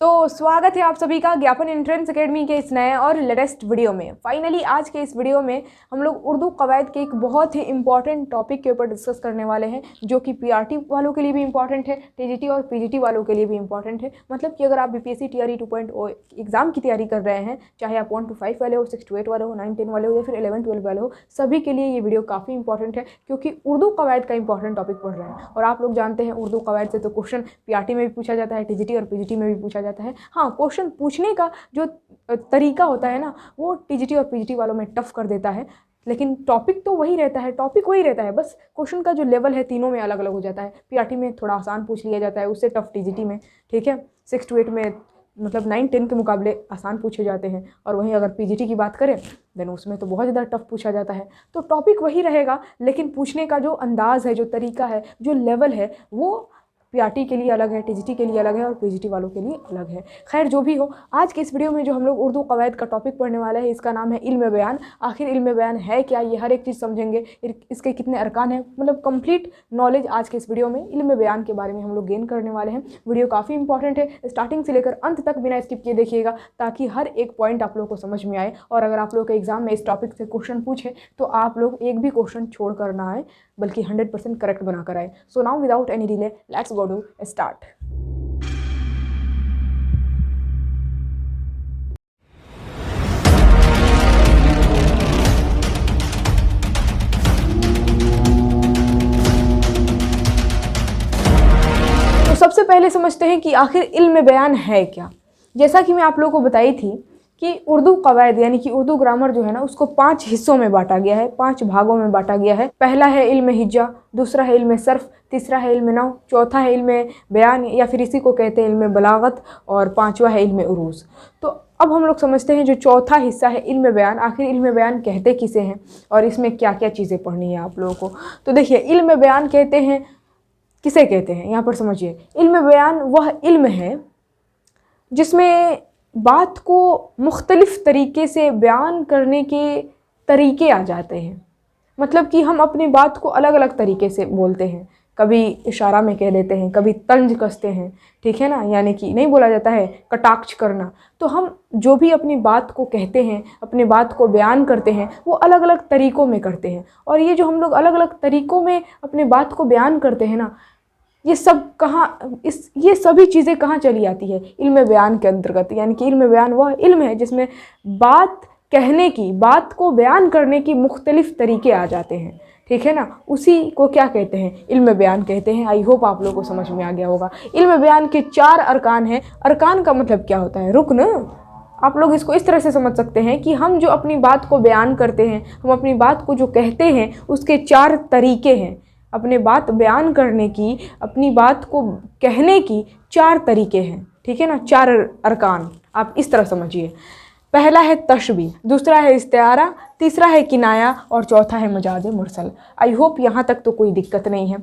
तो स्वागत है आप सभी का ज्ञापन एंट्रेंस एकेडमी के इस नए और लेटेस्ट वीडियो में। फाइनली आज के इस वीडियो में हम लोग उर्दू कवायद के एक बहुत ही इंपॉर्टेंट टॉपिक के ऊपर डिस्कस करने वाले हैं, जो कि पीआरटी वालों के लिए भी इंपॉर्टेंट है, टीजीटी और पीजीटी वालों के लिए भी इंपॉर्टेंट है। मतलब कि अगर आप बीपीएससी टीआरई 2.0 एग्जाम की तैयारी कर रहे हैं, चाहे आप 1 to 5 वाले हो, 6 to 8 वाले हो, 9 10 वाले हो या फिर 11 12 वाले हो, सभी के लिए ये वीडियो काफ़ी इंपॉर्टेंट है, क्योंकि उर्दू कवायद का इंपॉर्टेंट टॉपिक पढ़ रहे हैं। और आप लोग जानते हैं उर्दू कवायद से तो क्वेश्चन पीआरटी में भी पूछा जाता है, टीजीटी और पीजीटी में भी पूछा जाता है। हाँ, क्वेश्चन पूछने का जो तरीका होता है ना, वो टीजीटी और पीजीटी वालों में टफ कर देता है, लेकिन टॉपिक तो वही रहता है, टॉपिक वही रहता है, बस क्वेश्चन का जो लेवल है तीनों में अलग अलग हो जाता है। पीआरटी में थोड़ा आसान पूछ लिया जाता है, उससे टफ टीजीटी में, ठीक है। 6 to 8 में मतलब 9 10 के मुकाबले आसान पूछे जाते हैं, और वहीं अगर पीजीटी की बात करें देन उसमें तो बहुत ज़्यादा टफ पूछा जाता है। तो टॉपिक वही रहेगा, लेकिन पूछने का जो अंदाज़ है, जो तरीका है, जो लेवल है, वो पीआरटी के लिए अलग है, टीजीटी के लिए अलग है और पीजीटी वालों के लिए अलग है। खैर जो भी हो, आज के इस वीडियो में जो हम लोग उर्दू कवायद का टॉपिक पढ़ने वाला है, इसका नाम है इल्म बयान। आखिर इल्म बयान है क्या, ये हर एक चीज़ समझेंगे, इसके कितने अरकान हैं, मतलब कंप्लीट नॉलेज आज के इस वीडियो में इल्म बयान के बारे में हम लोग गेन करने वाले हैं। वीडियो काफ़ी इंपॉर्टेंट है, स्टार्टिंग से लेकर अंत तक बिना स्किप किए देखिएगा, ताकि हर एक पॉइंट आप लोग को समझ में आए। और अगर आप लोग के एग्जाम में इस टॉपिक से क्वेश्चन पूछे तो आप लोग एक भी क्वेश्चन छोड़ कर ना आए, बल्कि 100% करेक्ट बनाकर आए। So now without any delay let's go to start. तो सबसे पहले समझते हैं कि आखिर इल्म बयान है क्या। जैसा कि मैं आप लोगों को बताई थी कि उर्दू कवायद यानी कि उर्दू ग्रामर जो है ना, उसको 5 हिस्सों में बांटा गया है, 5 भागों में बांटा गया है। पहला है इल्म हिज्जा, दूसरा है इल्म सर्फ, तीसरा है इल्म नहव, चौथा है इल्म बयान या फिर इसी को कहते हैं इल्म बलागत, और पांचवा है इल्म उरूज। तो अब हम लोग समझते हैं जो चौथा हिस्सा है इल्म बयान, आखिर इल्म बयान कहते किसे हैं और इसमें क्या क्या चीज़ें पढ़नी है आप लोगों को। तो देखिए, इल्म बयान कहते हैं किसे कहते हैं, यहाँ पर समझिए। इल्म बयान वह इल्म है जिसमें बात को मुख्तलिफ तरीके से बयान करने के तरीके आ जाते हैं। मतलब कि हम अपनी बात को अलग अलग तरीके से बोलते हैं, कभी इशारा में कह देते हैं, कभी तंज कसते हैं, ठीक है ना, यानी कि नहीं बोला जाता है कटाक्ष करना। तो हम जो भी अपनी बात को कहते हैं, अपनी बात को बयान करते हैं, वो अलग अलग तरीक़ों में करते हैं। और ये जो हम लोग अलग अलग तरीक़ों में अपनी बात को बयान करते हैं ना, ये सब ये सभी चीज़ें कहाँ चली आती है, इल्म बयान के अंतर्गत। यानी कि इल्म बयान वह इल्म है जिसमें बात कहने की, बात को बयान करने की मुख्तलिफ तरीके आ जाते हैं, ठीक है ना। उसी को क्या कहते हैं, इल्म बयान कहते हैं। आई होप आप लोगों को समझ में आ गया होगा। इल्म बयान के 4 अरकान हैं। अरकान का मतलब क्या होता है, रुकन। आप लोग इसको इस तरह से समझ सकते हैं कि हम जो अपनी बात को बयान करते हैं, हम अपनी बात को जो कहते हैं, उसके 4 तरीके हैं। अपने बात बयान करने की, अपनी बात को कहने की 4 तरीके हैं, ठीक है ना, 4 अरकान। आप इस तरह समझिए। पहला है तशबीह, दूसरा है इस्तिआरा, तीसरा है किनाया और चौथा है मजाज मुरसल। आई होप यहाँ तक तो कोई दिक्कत नहीं है।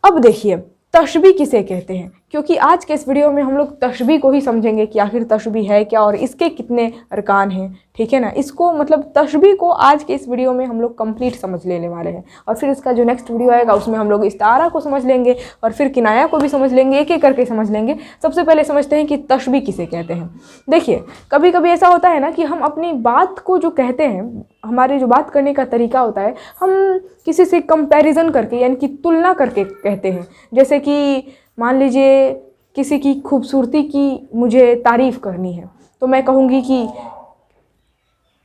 अब देखिए, तशबीह किसे कहते हैं, क्योंकि आज के इस वीडियो में हम लोग तशबीह को ही समझेंगे कि आखिर तशबीह है क्या और इसके कितने अरकान हैं, ठीक है ना। इसको मतलब तशबीह को आज के इस वीडियो में हम लोग कंप्लीट समझ लेने वाले हैं, और फिर इसका जो नेक्स्ट वीडियो आएगा उसमें हम लोग इस्तारा को समझ लेंगे और फिर किनाया को भी समझ लेंगे, एक एक करके समझ लेंगे। सबसे पहले समझते हैं कि तशबीह किसे कहते हैं। देखिए, कभी कभी ऐसा होता है ना कि हम अपनी बात को जो कहते हैं, हमारे जो बात करने का तरीका होता है, हम किसी से कंपैरिजन करके यानी कि तुलना करके कहते हैं। जैसे कि मान लीजिए किसी की खूबसूरती की मुझे तारीफ़ करनी है, तो मैं कहूँगी कि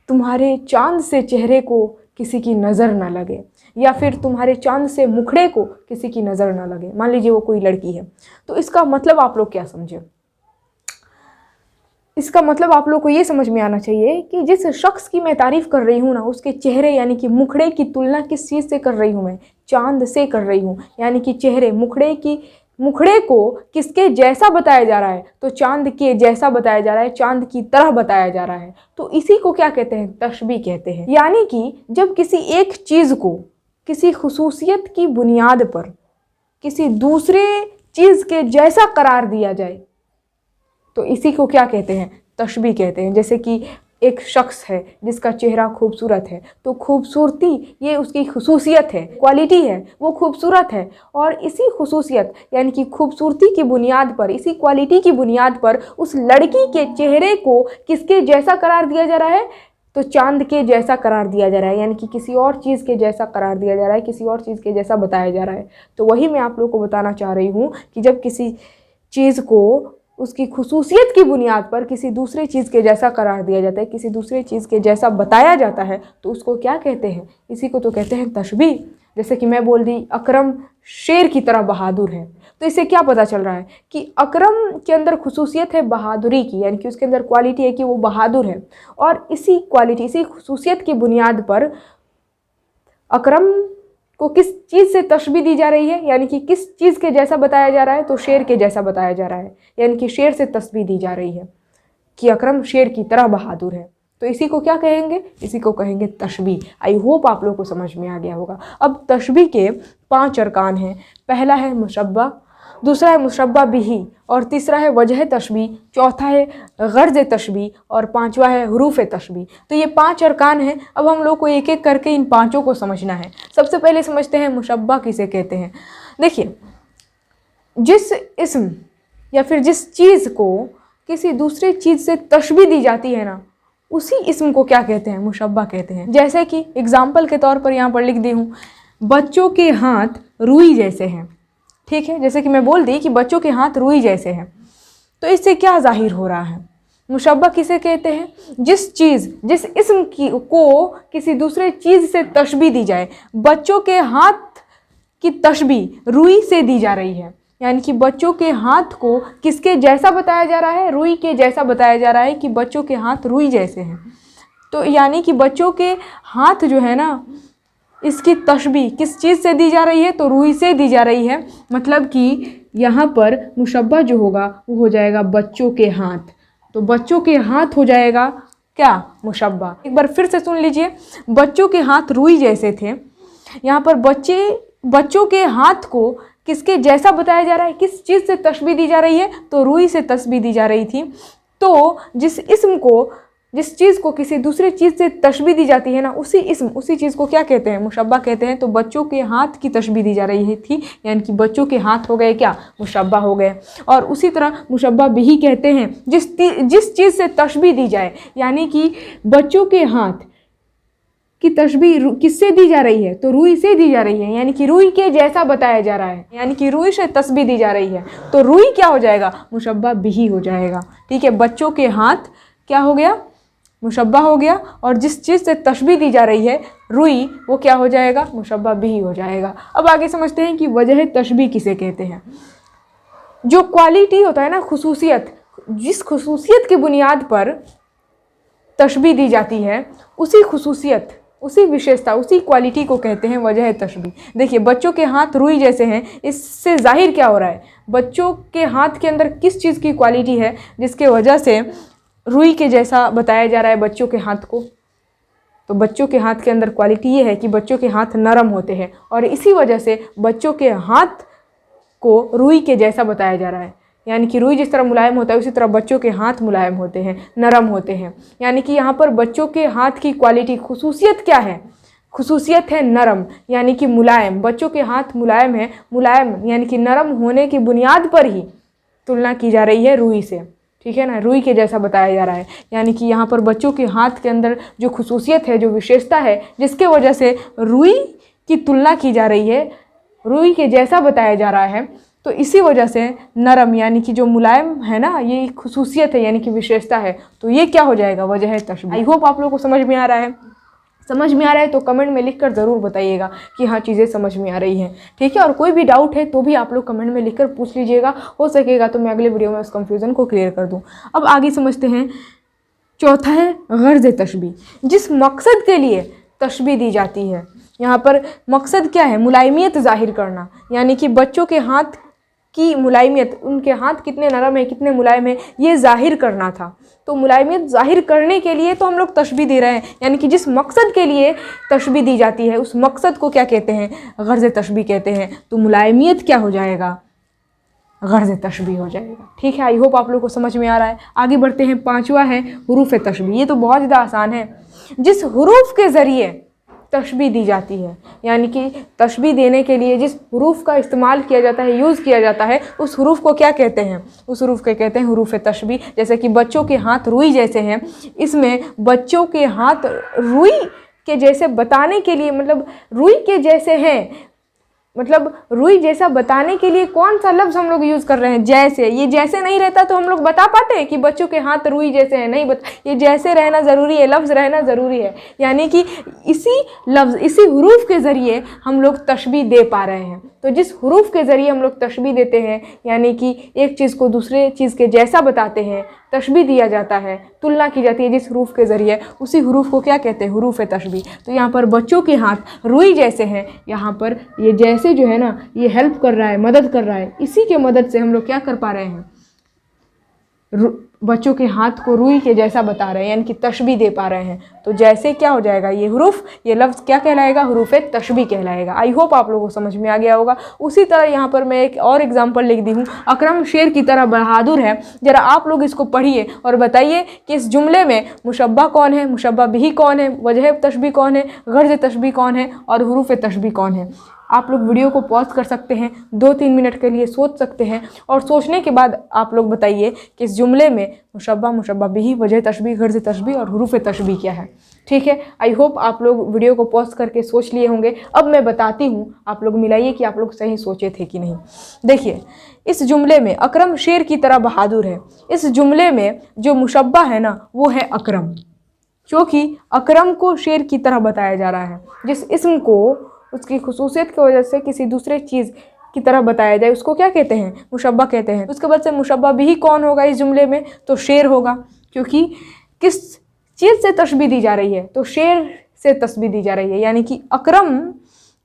तुम्हारे चाँद से चेहरे को किसी की नज़र ना लगे, या फिर तुम्हारे चाँद से मुखड़े को किसी की नज़र ना लगे। मान लीजिए वो कोई लड़की है, तो इसका मतलब आप लोग क्या समझे। इसका मतलब आप लोग को ये समझ में आना चाहिए कि जिस शख्स की मैं तारीफ़ कर रही हूँ ना, उसके चेहरे यानी कि मुखड़े की तुलना किस चीज़ से कर रही हूँ, मैं चाँद से कर रही हूँ। यानी कि चेहरे, मुखड़े को किसके जैसा बताया जा रहा है, तो चांद के जैसा बताया जा रहा है, चांद की तरह बताया जा रहा है। तो इसी को क्या कहते हैं, तशबीह कहते हैं। यानी कि जब किसी एक चीज़ को किसी खुसूसियत की बुनियाद पर किसी दूसरे चीज़ के जैसा करार दिया जाए, तो इसी को क्या कहते हैं, तशबीह कहते हैं। जैसे कि एक शख्स है जिसका चेहरा खूबसूरत है, तो खूबसूरती ये उसकी खुसूसियत है, क्वालिटी है, वो खूबसूरत है। और इसी खुसूसियत यानी कि खूबसूरती की बुनियाद पर, इसी क्वालिटी की बुनियाद पर उस लड़की के चेहरे को किसके जैसा करार दिया जा रहा है? तो चांद के जैसा करार दिया जा रहा है, यानी कि किसी और चीज़ के जैसा करार दिया जा रहा है, किसी और चीज़ के जैसा बताया जा रहा है। तो वही मैं आप लोगों को बताना चाह रही हूँ कि जब किसी चीज़ को उसकी खुसूसियत की बुनियाद पर किसी दूसरे चीज़ के जैसा करार दिया जाता है, किसी दूसरे चीज़ के जैसा बताया जाता है, तो उसको क्या कहते हैं? इसी को तो कहते हैं तशबीह। जैसे कि मैं बोल दी अकरम शेर की तरह बहादुर है, तो इससे क्या पता चल रहा है कि अकरम के अंदर खुसूसियत है बहादुरी की, यानी कि उसके अंदर क्वालिटी है कि वो बहादुर है। और इसी क्वालिटी, इसी खुसूसियत की बुनियाद पर अकरम को किस चीज़ से तशबीह दी जा रही है, यानी कि किस चीज़ के जैसा बताया जा रहा है? तो शेर के जैसा बताया जा रहा है, यानी कि शेर से तशबीह दी जा रही है कि अकरम शेर की तरह बहादुर है। तो इसी को क्या कहेंगे? इसी को कहेंगे तशबीह। आई होप आप लोग को समझ में आ गया होगा। अब तशबीह के 5 अरकान हैं। पहला है मुशब्बा, दूसरा है मुशब्बा बिही, और तीसरा है वजह तशबीह, चौथा है गर्ज तशबीह, और पांचवा है हुरूफ तशबीह। तो ये 5 अरकान हैं। अब हम लोग को एक एक करके इन पांचों को समझना है। सबसे पहले समझते हैं मुशब्बा किसे कहते हैं। देखिए, जिस इस्म या फिर जिस चीज़ को किसी दूसरे चीज़ से तशबीह दी जाती है ना, उसी इस्म को क्या कहते हैं? मुशब्बा कहते हैं। जैसे कि एग्जाम्पल के तौर पर यहाँ पर लिख दी हूँ, बच्चों के हाथ रुई जैसे हैं। ठीक है, जैसे कि मैं बोल दी कि बच्चों के हाथ रुई जैसे हैं, तो इससे क्या जाहिर हो रहा है? मुशब्बा किसे कहते हैं? जिस चीज़, जिस इस्म की को किसी दूसरे चीज़ से तशबीह दी जाए। बच्चों के हाथ की तशबीह रुई से दी जा रही है, यानी कि बच्चों के हाथ को किसके जैसा बताया जा रहा है? रुई के जैसा बताया जा रहा है कि बच्चों के हाथ रुई जैसे हैं। तो यानी कि बच्चों के हाथ जो है ना, इसकी तशबीह किस चीज़ से दी जा रही है? तो रुई से दी जा रही है। मतलब कि यहाँ पर मुशब्बा जो होगा वो हो जाएगा बच्चों के हाथ। तो बच्चों के हाथ हो जाएगा क्या? मुशब्बा। एक बार फिर से सुन लीजिए, बच्चों के हाथ रुई जैसे थे। यहाँ पर बच्चों के हाथ को किसके जैसा बताया जा रहा है? किस चीज़ से तशबीह दी जा रही है? तो रुई से तशबीह दी जा रही थी। तो जिस इस्म को, जिस चीज़ को किसी दूसरे चीज़ से तशबीह दी जाती है ना, उसी इस्म, उसी चीज़ को क्या कहते हैं? मुशब्बा कहते हैं। तो बच्चों के हाथ की तशबीह दी जा रही थी, यानी कि बच्चों के हाथ हो गए क्या? मुशब्बा हो गए। और उसी तरह मुशब्बा बिही कहते हैं जिस चीज़ से तशबीह दी जाए, यानी कि बच्चों के हाथ की तशबीह किससे दी जा रही है? तो रुई से दी जा रही है, यानी कि रुई के जैसा बताया जा रहा है, यानी कि रुई से तशबीह दी जा रही है। तो रुई क्या हो जाएगा? मुशब्बा बिही हो जाएगा। ठीक है, बच्चों के हाथ क्या हो गया? मुशब्बा हो गया। और जिस चीज़ से तशबीह दी जा रही है रुई, वो क्या हो जाएगा? मुशब्बा बिही हो जाएगा। अब आगे समझते हैं कि वजह तशबीह किसे कहते हैं। जो क्वालिटी होता है ना, खुसूसियत, जिस खुसूसियत की बुनियाद पर तशबीह दी जाती है, उसी खुसूसियत, उसी विशेषता, उसी क्वालिटी को कहते हैं वजह तशबीह। देखिए, बच्चों के हाथ रुई जैसे हैं, इससे जाहिर क्या हो रहा है? बच्चों के हाथ के अंदर किस चीज़ की क्वालिटी है जिसके वजह से रुई के जैसा बताया जा रहा है बच्चों के हाथ को? तो बच्चों के हाथ के अंदर क्वालिटी ये है कि बच्चों के हाथ नरम होते हैं, और इसी वजह से बच्चों के हाथ को रुई के जैसा बताया जा रहा है। यानी कि रुई जिस तरह मुलायम होता है, उसी तरह बच्चों के हाथ मुलायम होते हैं, नरम होते हैं। यानी कि यहाँ पर बच्चों के हाथ की क्वालिटी, खुसूसियत क्या है? खुसूसियत है नरम, यानी कि मुलायम। बच्चों के हाथ मुलायम है, मुलायम यानी कि नरम होने की बुनियाद पर ही तुलना की जा रही है रुई से। ठीक है ना, रुई के जैसा बताया जा रहा है। यानी कि यहाँ पर बच्चों के हाथ के अंदर जो खुसूसियत है, जो विशेषता है, जिसके वजह से रुई की तुलना की जा रही है, रुई के जैसा बताया जा रहा है, तो इसी वजह से नरम यानी कि जो मुलायम है ना, ये खुसूसियत है, यानी कि विशेषता है। तो ये क्या हो जाएगा? वजह तशबीह। आई होप आप लोगों को समझ में आ रहा है। समझ में आ रहा है तो कमेंट में लिखकर ज़रूर बताइएगा कि हाँ, चीज़ें समझ में आ रही हैं। ठीक है, और कोई भी डाउट है तो भी आप लोग कमेंट में लिखकर पूछ लीजिएगा। हो सकेगा तो मैं अगले वीडियो में उस कंफ्यूजन को क्लियर कर दूँ। अब आगे समझते हैं। चौथा है गर्ज तशबीह। जिस मकसद के लिए तशबीह दी जाती है, यहाँ पर मकसद क्या है? मुलायमियत ज़ाहिर करना, यानी कि बच्चों के हाथ की मुलायमियत, उनके हाथ कितने नरम है, कितने मुलायम है, ये जाहिर करना था। तो मुलायमियत जाहिर करने के लिए तो हम लोग तशबीह दे रहे हैं, यानी कि जिस मकसद के लिए तशबीह दी जाती है, उस मकसद को क्या कहते हैं? गर्ज तशबीह कहते हैं। तो मुलायमियत क्या हो जाएगा? गर्ज़ तशबी हो जाएगा। ठीक है, आई होप आप लोग को समझ में आ रहा है। आगे बढ़ते हैं, पांचवा है हुरूफ तशबी। ये तो बहुत ज़्यादा आसान है। जिस हुरूफ के ज़रिए तशबी दी जाती है, यानी कि तशबी देने के लिए जिस हुरूफ का इस्तेमाल किया जाता है, यूज़ किया जाता है, उस हुरूफ को क्या कहते हैं? उस हुरूफ के कहते हैं हुरूफ तशबी। जैसे कि बच्चों के हाथ रुई जैसे हैं, इसमें बच्चों के हाथ रुई के जैसे बताने के लिए, मतलब रुई के जैसे हैं, मतलब रुई जैसा बताने के लिए कौन सा लफ्ज़ हम लोग यूज़ कर रहे हैं? जैसे। ये जैसे नहीं रहता तो हम लोग बता पाते हैं कि बच्चों के हाथ रुई जैसे हैं? नहीं ये जैसे रहना ज़रूरी है, लफ्ज़ रहना ज़रूरी है। यानी कि इसी लफ्ज़, इसी हुरूफ के ज़रिए हम लोग तशबी दे पा रहे हैं। तो जिस हुरूफ के ज़रिए हम लोग तशबी देते हैं, यानी कि एक चीज़ को दूसरे चीज़ के जैसा बताते हैं, तशबी दिया जाता है, तुलना की जाती है जिस हुरूफ के ज़रिए, उसी हुरूफ को क्या कहते हैं? हुरूफ तशबी। तो यहाँ पर बच्चों के हाथ रुई जैसे हैं, यहाँ पर ये जैसे जो है ना, ये हेल्प कर रहा है, मदद कर रहा है। इसी के मदद से हम लोग क्या कर पा रहे हैं? बच्चों के हाथ को रुई के जैसा बता रहे हैं, यानी कि तशबी दे पा रहे हैं। तो जैसे क्या हो जाएगा? ये हुरूफ, ये लफ्ज़ क्या कहलाएगा? हुरूफ तशबी कहलाएगा। आई होप आप लोगों को समझ में आ गया होगा। उसी तरह यहाँ पर मैं एक और एग्जांपल लिख दी हूँ। अकरम शेर की तरह बहादुर है। ज़रा आप लोग इसको पढ़िए और बताइए कि इस जुमले में मुशब्बा कौन है, मुशब्बा बिही कौन है, वजह तशबी कौन है, गर्ज़ तशबी कौन है और हुरूफ तशबी कौन है। आप लोग वीडियो को पॉज कर सकते हैं, 2-3 मिनट के लिए सोच सकते हैं और सोचने के बाद आप लोग बताइए कि इस जुमले में मुशब्बा, मुशब्बा बिही, वजह तशबी, गर्ज़ तशबी और हुरूफ तशबी क्या है। ठीक है, आई होप आप लोग वीडियो को पॉज करके सोच लिए होंगे। अब मैं बताती हूँ, आप लोग मिलाइए कि आप लोग सही सोचे थे कि नहीं। देखिए, इस जुमले में अकरम शेर की तरह बहादुर है। इस जुमले में जो मुशब्बा है ना, वो है अकरम, क्योंकि अकरम को शेर की तरह बताया जा रहा है। जिस इस्म को उसकी खुसूसियत की वजह से किसी दूसरे चीज़ की तरह बताया जाए, उसको क्या कहते हैं? मुशब्बा कहते हैं। उसके बाद से मुशब्बा भी कौन होगा इस जुमले में? तो शेर होगा, क्योंकि किस चीज़ से तशबी दी जा रही है? तो शेर से तशबी दी जा रही है। यानी कि अकरम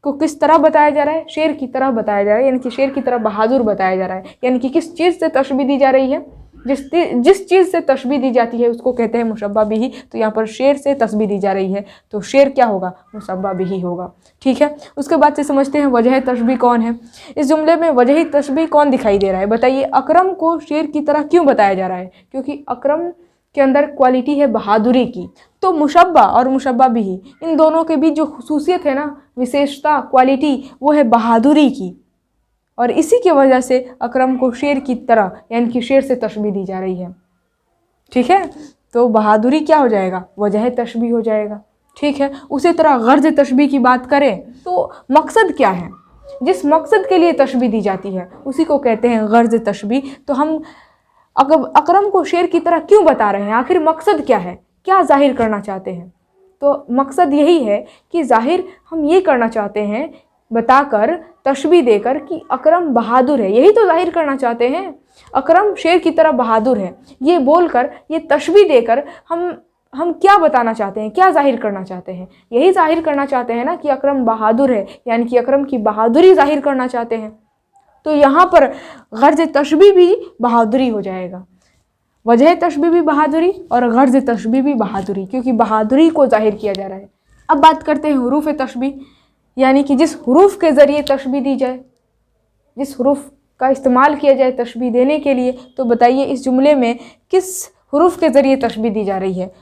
को किस तरह बताया जा रहा है? शेर की तरह बताया जा रहा है, यानी कि शेर की तरह बहादुर बताया जा रहा है। यानी कि किस चीज़ से तशबी दी जा रही है? जिस चीज़ से तशबी दी जाती है उसको कहते हैं मुशब्बा बिही। तो यहाँ पर शेर से तशबी दी जा रही है, तो शेर क्या होगा? मुशब्बा बिही होगा। ठीक है, उसके बाद से समझते हैं वजह तशबी कौन है। इस जुमले में वजह तशबी कौन दिखाई दे रहा है? बताइए, अकरम को शेर की तरह क्यों बताया जा रहा है? क्योंकि अकरम के अंदर क्वालिटी है बहादुरी की। तो मुशब्बा और मुशब्बा बिही, इन दोनों के बीच जो खुसूसियत है ना, विशेषता, क्वालिटी, वो है बहादुरी की। और इसी की वजह से अकरम को शेर की तरह, यानी कि शेर से तशबी दी जा रही है। ठीक है, तो बहादुरी क्या हो जाएगा? वजह तशबी हो जाएगा। ठीक है, उसी तरह गर्ज़ तशबी की बात करें तो मकसद क्या है? जिस मकसद के लिए तशबी दी जाती है उसी को कहते हैं गर्ज़ तशबी। तो हम अकरम को शेर की तरह क्यों बता रहे हैं? आखिर मकसद क्या है? क्या जाहिर करना चाहते हैं? तो मकसद यही है कि जाहिर हम ये करना चाहते हैं, बताकर, तशबी देकर कि अकरम बहादुर है। यही तो जाहिर करना चाहते हैं, अकरम शेर की तरह बहादुर है। ये बोलकर, ये तशबी देकर हम क्या बताना चाहते हैं? क्या जाहिर करना चाहते हैं? यही जाहिर करना चाहते हैं ना कि अकरम बहादुर है, यानी कि अकरम की बहादुरी जाहिर करना चाहते हैं। तो यहाँ पर गर्ज़ तशबी भी बहादुरी हो जाएगा, वजह तशबी भी बहादुरी और गर्ज़ तशबी भी बहादुरी, क्योंकि बहादुरी को जाहिर किया जा रहा है। अब बात करते हैं हुरूफ तशबी, यानी कि जिस हुरूफ के ज़रिए तशबी दी जाए, जिस हुरूफ का इस्तेमाल किया जाए तशबी देने के लिए। तो बताइए, इस जुमले में किस हुरूफ के ज़रिए तशबी दी जा रही है?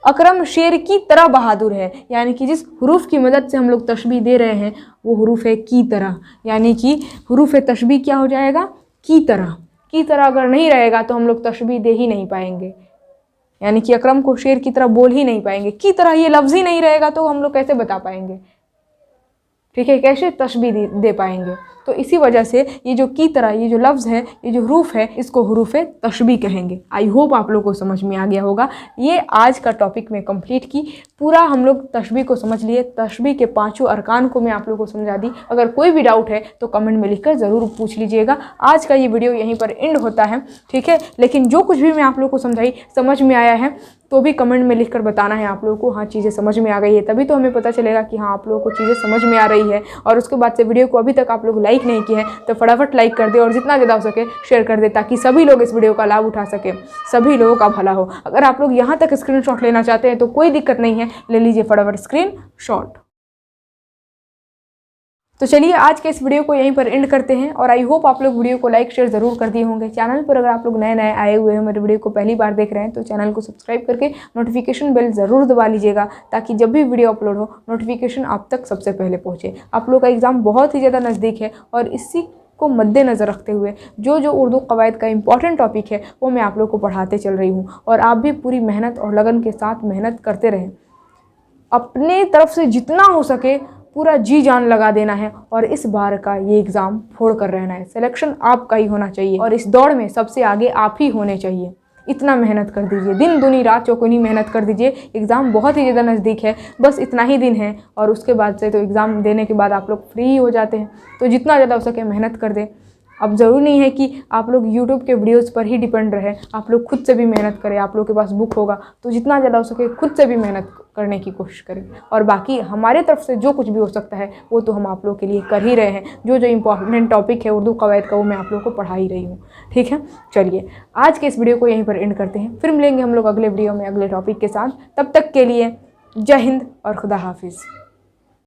अकरम शेर की तरह बहादुर है, यानी कि जिस हुरूफ की मदद से हम लोग तशबी दे रहे हैं वो हुरूफ है की तरह, यानी कि हुरूफ तशबी क्या हो जाएगा? की तरह। की तरह अगर नहीं रहेगा तो हम लोग तशबी दे ही नहीं पाएंगे, यानी कि अकरम को शेर की तरह बोल ही नहीं पाएंगे। की तरह ये लफ्ज़ ही नहीं रहेगा तो हम लोग कैसे बता पाएंगे? ठीक है, कैसे तशबी दे पाएंगे? तो इसी वजह से ये जो की तरह, ये जो लफ्ज़ है, ये जो हुरूफ है, इसको हुरूफ तशबी कहेंगे। आई होप आप लोग को समझ में आ गया होगा। ये आज का टॉपिक में कंप्लीट की, पूरा हम लोग तशबी को समझ लिए। तशबी के 5 अरकान को मैं आप लोगों को समझा दी। अगर कोई भी डाउट है तो कमेंट में लिखकर ज़रूर पूछ लीजिएगा। आज का ये वीडियो यहीं पर एंड होता है। ठीक है, लेकिन जो कुछ भी मैं आप लोग को समझाई समझ में आया है तो भी कमेंट में लिखकर बताना है आप लोगों को। हाँ, चीज़ें समझ में आ गई है, तभी तो हमें पता चलेगा कि हाँ आप लोगों को चीज़ें समझ में आ रही है। और उसके बाद से वीडियो को अभी तक आप लोग लाइक नहीं किए हैं तो फटाफट लाइक कर दे और जितना ज़्यादा हो सके शेयर कर दे, ताकि सभी लोग इस वीडियो का लाभ उठा सकें, सभी लोगों का भला हो। अगर आप लोग यहाँ तक स्क्रीनशॉट लेना चाहते हैं तो कोई दिक्कत नहीं है, ले लीजिए फटाफट स्क्रीनशॉट। तो चलिए आज के इस वीडियो को यहीं पर एंड करते हैं और आई होप आप लोग वीडियो को लाइक शेयर ज़रूर कर दिए होंगे। चैनल पर अगर आप लोग नए नए आए हुए हैं, मेरे वीडियो को पहली बार देख रहे हैं, तो चैनल को सब्सक्राइब करके नोटिफिकेशन बेल ज़रूर दबा लीजिएगा, ताकि जब भी वीडियो अपलोड हो नोटिफिकेशन आप तक सबसे पहले पहुँचे। आप लोग का एग्ज़ाम बहुत ही ज़्यादा नज़दीक है और इसी को मद्देनज़र रखते हुए जो उर्दू कवायद का इंपॉर्टेंट टॉपिक है वो मैं आप लोग को पढ़ाते चल रही हूँ। और आप भी पूरी मेहनत और लगन के साथ मेहनत करते रहें, अपने तरफ से जितना हो सके पूरा जी जान लगा देना है और इस बार का ये एग्ज़ाम फोड़ कर रहना है। सिलेक्शन आपका ही होना चाहिए और इस दौड़ में सबसे आगे आप ही होने चाहिए। इतना मेहनत कर दीजिए, दिन दुनी रात चौगुनी मेहनत कर दीजिए। एग्ज़ाम बहुत ही ज़्यादा नज़दीक है, बस इतना ही दिन है और उसके बाद से तो एग्ज़ाम देने के बाद आप लोग फ्री हो जाते हैं। तो जितना ज़्यादा हो सके मेहनत कर दें। अब ज़रूरी नहीं है कि आप लोग YouTube के वीडियोज़ पर ही डिपेंड रहें, आप लोग खुद से भी मेहनत करें। आप लोग के पास बुक होगा तो जितना ज़्यादा हो सके खुद से भी मेहनत करने की कोशिश करें। और बाकी हमारे तरफ से जो कुछ भी हो सकता है वो तो हम आप लोग के लिए कर ही रहे हैं। जो इंपॉर्टेंट टॉपिक है उर्दू कवायद का वो मैं आप लोग को पढ़ा ही रही हूँ। ठीक है, चलिए आज के इस वीडियो को यहीं पर एंड करते हैं, फिर मिलेंगे हम लोग अगले वीडियो में अगले टॉपिक के साथ। तब तक के लिए जय हिंद और खुदा हाफिज़।